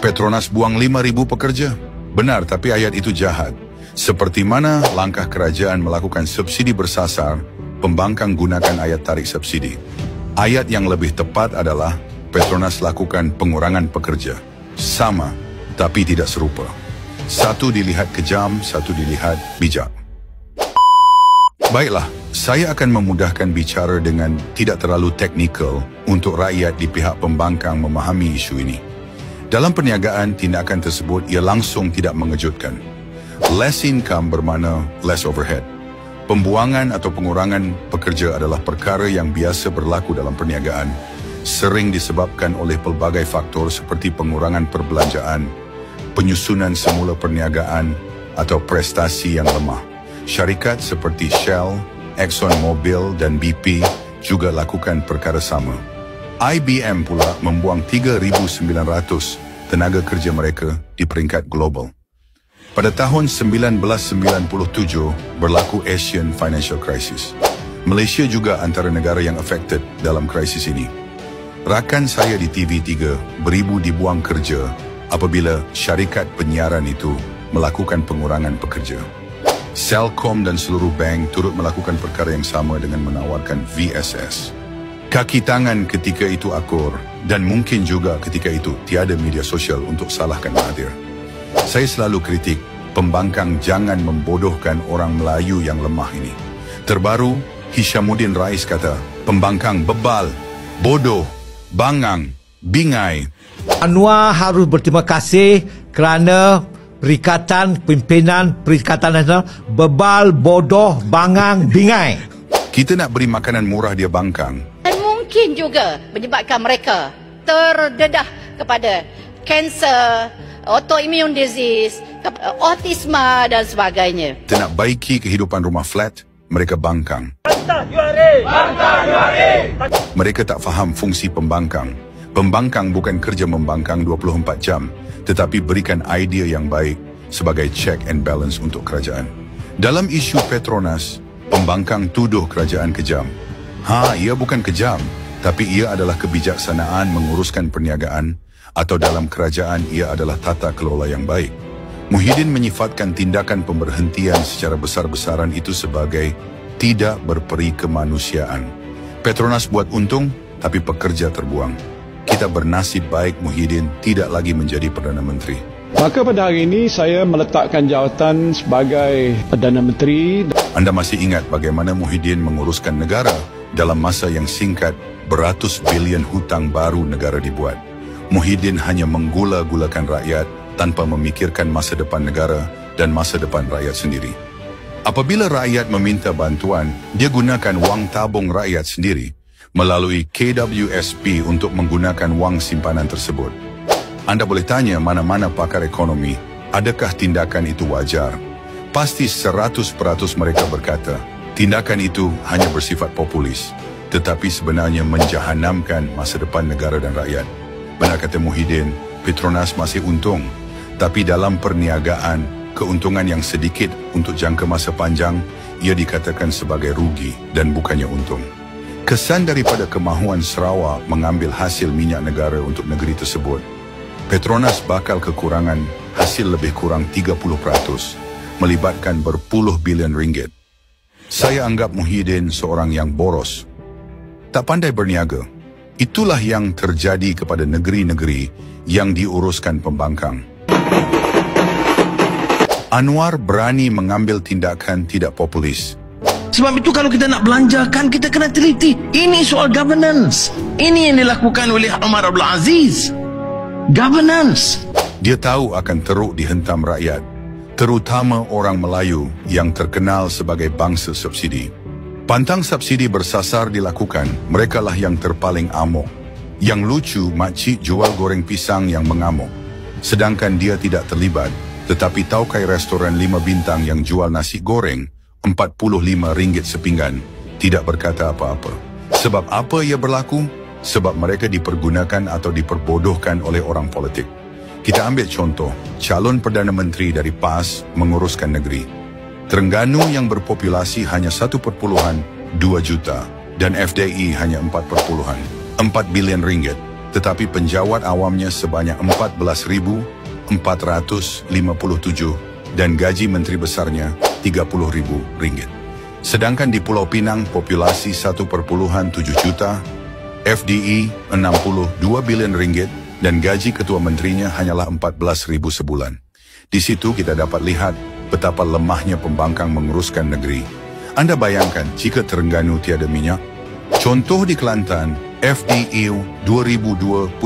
Petronas buang 5,000 pekerja. Benar, tapi ayat itu jahat. Seperti mana langkah kerajaan melakukan subsidi bersasar, pembangkang gunakan ayat tarik subsidi. Ayat yang lebih tepat adalah Petronas lakukan pengurangan pekerja. Sama, tapi tidak serupa. Satu dilihat kejam, satu dilihat bijak. Baiklah, saya akan memudahkan bicara dengan tidak terlalu teknikal untuk rakyat di pihak pembangkang memahami isu ini. Dalam perniagaan, tindakan tersebut ia langsung tidak mengejutkan. Less income bermakna less overhead. Pembuangan atau pengurangan pekerja adalah perkara yang biasa berlaku dalam perniagaan, sering disebabkan oleh pelbagai faktor seperti pengurangan perbelanjaan, penyusunan semula perniagaan, atau prestasi yang lemah. Syarikat seperti Shell, ExxonMobil dan BP juga lakukan perkara sama. IBM pula membuang 3,900 tenaga kerja mereka di peringkat global. Pada tahun 1997 berlaku Asian Financial Crisis. Malaysia juga antara negara yang affected dalam krisis ini. Rakan saya di TV3 beribu dibuang kerja apabila syarikat penyiaran itu melakukan pengurangan pekerja. Celcom dan seluruh bank turut melakukan perkara yang sama dengan menawarkan VSS. Kaki tangan ketika itu akur dan mungkin juga ketika itu tiada media sosial untuk salahkan Mahathir. Saya selalu kritik pembangkang jangan membodohkan orang Melayu yang lemah ini. Terbaru, Hishamuddin Rais kata, pembangkang bebal, bodoh, bangang, bingai. Anwar harus berterima kasih kerana Perikatan Pimpinan Perikatan Nasional bebal, bodoh, bangang, bingai. Kita nak beri makanan murah dia bangkang. Dan mungkin juga menyebabkan mereka terdedah kepada kanser, autoimmune disease, autisma dan sebagainya. Kita nak baiki kehidupan rumah flat, mereka bangkang. Mereka tak faham fungsi pembangkang. Pembangkang bukan kerja membangkang 24 jam, tetapi berikan idea yang baik sebagai check and balance untuk kerajaan. Dalam isu Petronas, pembangkang tuduh kerajaan kejam. Ia bukan kejam, tapi ia adalah kebijaksanaan menguruskan perniagaan, atau dalam kerajaan ia adalah tata kelola yang baik. Muhyiddin menyifatkan tindakan pemberhentian secara besar-besaran itu sebagai tidak berperi kemanusiaan. Petronas buat untung, tapi pekerja terbuang. Kita bernasib baik Muhyiddin tidak lagi menjadi Perdana Menteri. Maka pada hari ini saya meletakkan jawatan sebagai Perdana Menteri. Anda masih ingat bagaimana Muhyiddin menguruskan negara dalam masa yang singkat, beratus bilion hutang baru negara dibuat. Muhyiddin hanya menggula-gulakan rakyat tanpa memikirkan masa depan negara dan masa depan rakyat sendiri. Apabila rakyat meminta bantuan, dia gunakan wang tabung rakyat sendiri melalui KWSP untuk menggunakan wang simpanan tersebut. Anda boleh tanya mana-mana pakar ekonomi, adakah tindakan itu wajar? Pasti 100% mereka berkata, tindakan itu hanya bersifat populis, tetapi sebenarnya menjahanamkan masa depan negara dan rakyat. Benar kata Muhyiddin, Petronas masih untung, tapi dalam perniagaan, keuntungan yang sedikit untuk jangka masa panjang, ia dikatakan sebagai rugi dan bukannya untung. Kesan daripada kemahuan Sarawak mengambil hasil minyak negara untuk negeri tersebut, Petronas bakal kekurangan hasil lebih kurang 30%, melibatkan berpuluh bilion ringgit. Saya anggap Muhyiddin seorang yang boros, tak pandai berniaga. Itulah yang terjadi kepada negeri-negeri yang diuruskan pembangkang. Anwar berani mengambil tindakan tidak populis. Sebab itu kalau kita nak belanjakan, kita kena teliti. Ini soal governance. Ini yang dilakukan oleh Omar Abdul Aziz. Governance. Dia tahu akan teruk dihentam rakyat, terutama orang Melayu yang terkenal sebagai bangsa subsidi. Pantang subsidi bersasar dilakukan, merekalah yang terpaling amok. Yang lucu, makcik jual goreng pisang yang mengamuk. Sedangkan dia tidak terlibat, tetapi taukai restoran 5 bintang yang jual nasi goreng RM45 sepinggan tidak berkata apa-apa. Sebab apa ia berlaku? Sebab mereka dipergunakan atau diperbodohkan oleh orang politik. Kita ambil contoh, calon Perdana Menteri dari PAS menguruskan negeri. Terengganu yang berpopulasi hanya 1.2 juta dan FDI hanya 4 bilion ringgit. tetapi penjawat awamnya sebanyak 14,457 dan gaji menteri besarnya RM30,000. Sedangkan di Pulau Pinang populasi 1,7 juta, FDI RM62 bilion dan gaji ketua menterinya hanyalah RM14,000 sebulan. Di situ kita dapat lihat betapa lemahnya pembangkang menguruskan negeri. Anda bayangkan jika Terengganu tiada minyak? Contoh di Kelantan, FDI 2023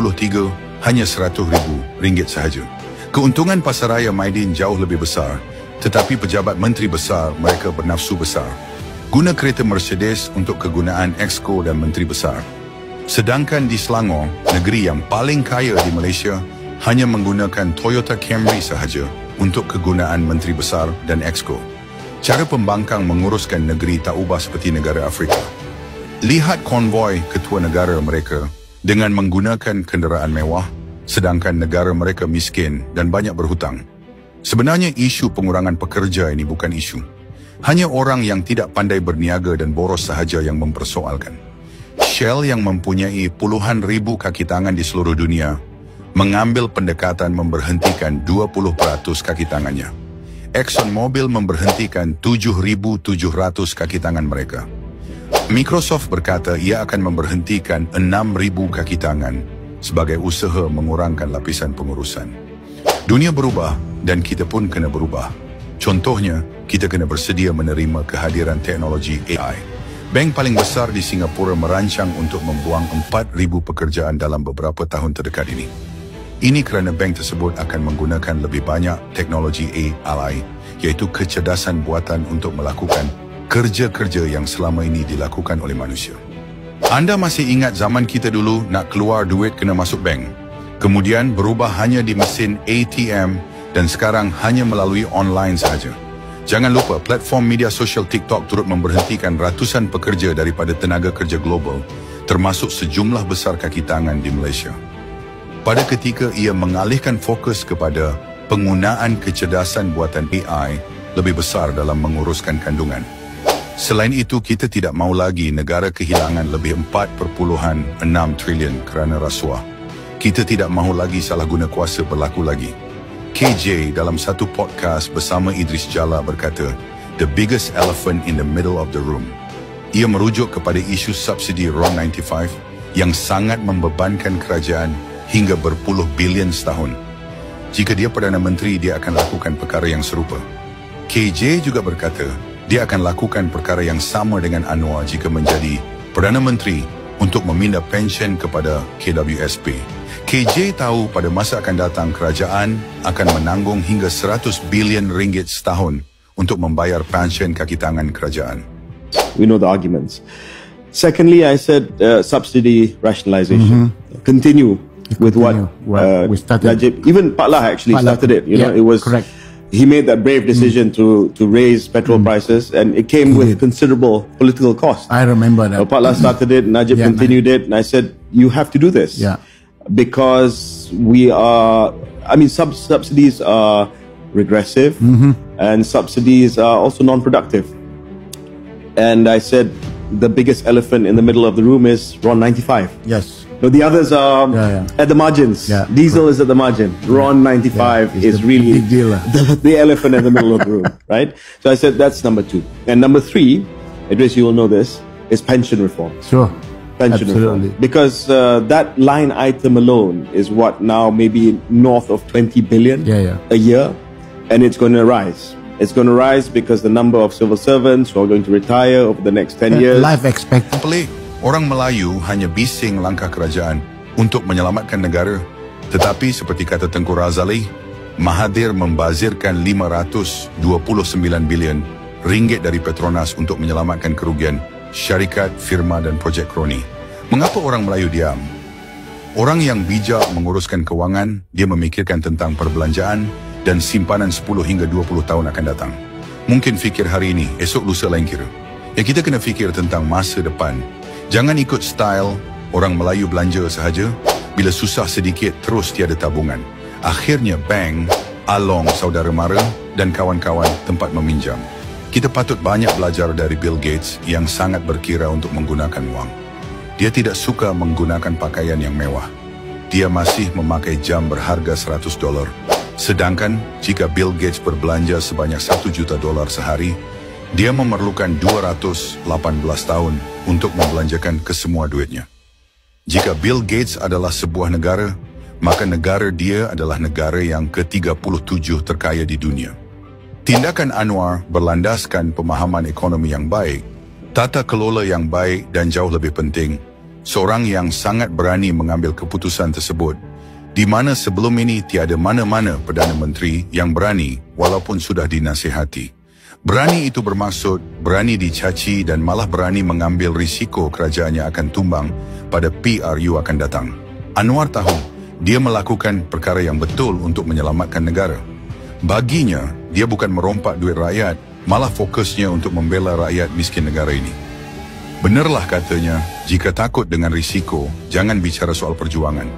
hanya RM100,000 sahaja. Keuntungan pasaraya Maidin jauh lebih besar, tetapi pejabat menteri besar mereka bernafsu besar. Guna kereta Mercedes untuk kegunaan Exco dan menteri besar. Sedangkan di Selangor, negeri yang paling kaya di Malaysia, hanya menggunakan Toyota Camry sahaja untuk kegunaan menteri besar dan Exco. Cara pembangkang menguruskan negeri tak ubah seperti negara Afrika. Lihat konvoi ketua negara mereka dengan menggunakan kenderaan mewah, sedangkan negara mereka miskin dan banyak berhutang. Sebenarnya isu pengurangan pekerja ini bukan isu. Hanya orang yang tidak pandai berniaga dan boros sahaja yang mempersoalkan. Shell yang mempunyai puluhan ribu kaki tangan di seluruh dunia mengambil pendekatan memberhentikan 20% kaki tangannya. ExxonMobil memberhentikan 7,700 kaki tangan mereka. Microsoft berkata ia akan memberhentikan 6,000 kaki tangan sebagai usaha mengurangkan lapisan pengurusan. Dunia berubah dan kita pun kena berubah. Contohnya, kita kena bersedia menerima kehadiran teknologi AI. Bank paling besar di Singapura merancang untuk membuang 4,000 pekerjaan dalam beberapa tahun terdekat ini. Ini kerana bank tersebut akan menggunakan lebih banyak teknologi AI, iaitu kecerdasan buatan untuk melakukan kerja-kerja yang selama ini dilakukan oleh manusia. Anda masih ingat zaman kita dulu nak keluar duit kena masuk bank, kemudian berubah hanya di mesin ATM dan sekarang hanya melalui online sahaja. Jangan lupa platform media sosial TikTok turut memberhentikan ratusan pekerja daripada tenaga kerja global, termasuk sejumlah besar kaki tangan di Malaysia. Pada ketika ia mengalihkan fokus kepada penggunaan kecerdasan buatan AI lebih besar dalam menguruskan kandungan. Selain itu, kita tidak mahu lagi negara kehilangan lebih 4.6 trilion kerana rasuah. Kita tidak mahu lagi salah guna kuasa berlaku lagi. KJ dalam satu podcast bersama Idris Jala berkata, "The biggest elephant in the middle of the room." Ia merujuk kepada isu subsidi RON 95 yang sangat membebankan kerajaan hingga berpuluh bilion setahun. Jika dia Perdana Menteri, dia akan lakukan perkara yang serupa. KJ juga berkata, dia akan lakukan perkara yang sama dengan Anwar jika menjadi Perdana Menteri untuk meminda pensyen kepada KWSP. KJ tahu pada masa akan datang kerajaan akan menanggung hingga 100 bilion ringgit setahun untuk membayar pensyen kaki tangan kerajaan. We know the arguments. Secondly, I said subsidy rationalization. Continue with what we started. Najib, even Pak Lah actually started it. You know, it was correct. He made that brave decision to raise petrol prices, and it came with considerable political cost. I remember that. Pak Lah started it, Najib continued it, and I said, you have to do this. Because we are, I mean, subsidies are regressive, and subsidies are also non-productive. And I said, the biggest elephant in the middle of the room is RON 95. Yes. But the others are at the margins. Diesel is at the margin. RON 95 is really big deal. the elephant in the middle of the room, right? So I said that's number 2. And number 3, Idris, you will know this, is pension reform. Sure. Pension Absolutely. reform. Because that line item alone is what now maybe north of 20 billion a year. And it's going to rise. It's going to rise because the number of civil servants who are going to retire over the next 10 years. Life expectancy. Pelik, orang Melayu hanya bising langkah kerajaan untuk menyelamatkan negara. Tetapi seperti kata Tengku Razali, Mahathir membazirkan 529 bilion ringgit dari Petronas untuk menyelamatkan kerugian syarikat, firma dan projek kroni. Mengapa orang Melayu diam? Orang yang bijak menguruskan kewangan, dia memikirkan tentang perbelanjaan dan simpanan 10 hingga 20 tahun akan datang. Mungkin fikir hari ini, esok lusa lain kira. Ya, kita kena fikir tentang masa depan. Jangan ikut style orang Melayu belanja sahaja, bila susah sedikit terus tiada tabungan. Akhirnya bank, along saudara mara dan kawan-kawan tempat meminjam. Kita patut banyak belajar dari Bill Gates yang sangat berkira untuk menggunakan wang. Dia tidak suka menggunakan pakaian yang mewah. dia masih memakai jam berharga $100. Sedangkan jika Bill Gates berbelanja sebanyak $1 juta sehari, dia memerlukan 218 tahun untuk membelanjakan kesemua duitnya. Jika Bill Gates adalah sebuah negara, maka negara dia adalah negara yang ke-37 terkaya di dunia. Tindakan Anwar berlandaskan pemahaman ekonomi yang baik, tata kelola yang baik dan jauh lebih penting, seorang yang sangat berani mengambil keputusan tersebut, di mana sebelum ini tiada mana-mana Perdana Menteri yang berani walaupun sudah dinasihati. Berani itu bermaksud berani dicaci dan malah berani mengambil risiko kerajaannya akan tumbang pada PRU akan datang. Anwar tahu dia melakukan perkara yang betul untuk menyelamatkan negara. Baginya, dia bukan merompak duit rakyat, malah fokusnya untuk membela rakyat miskin negara ini. Benarlah katanya, jika takut dengan risiko, jangan bicara soal perjuangan.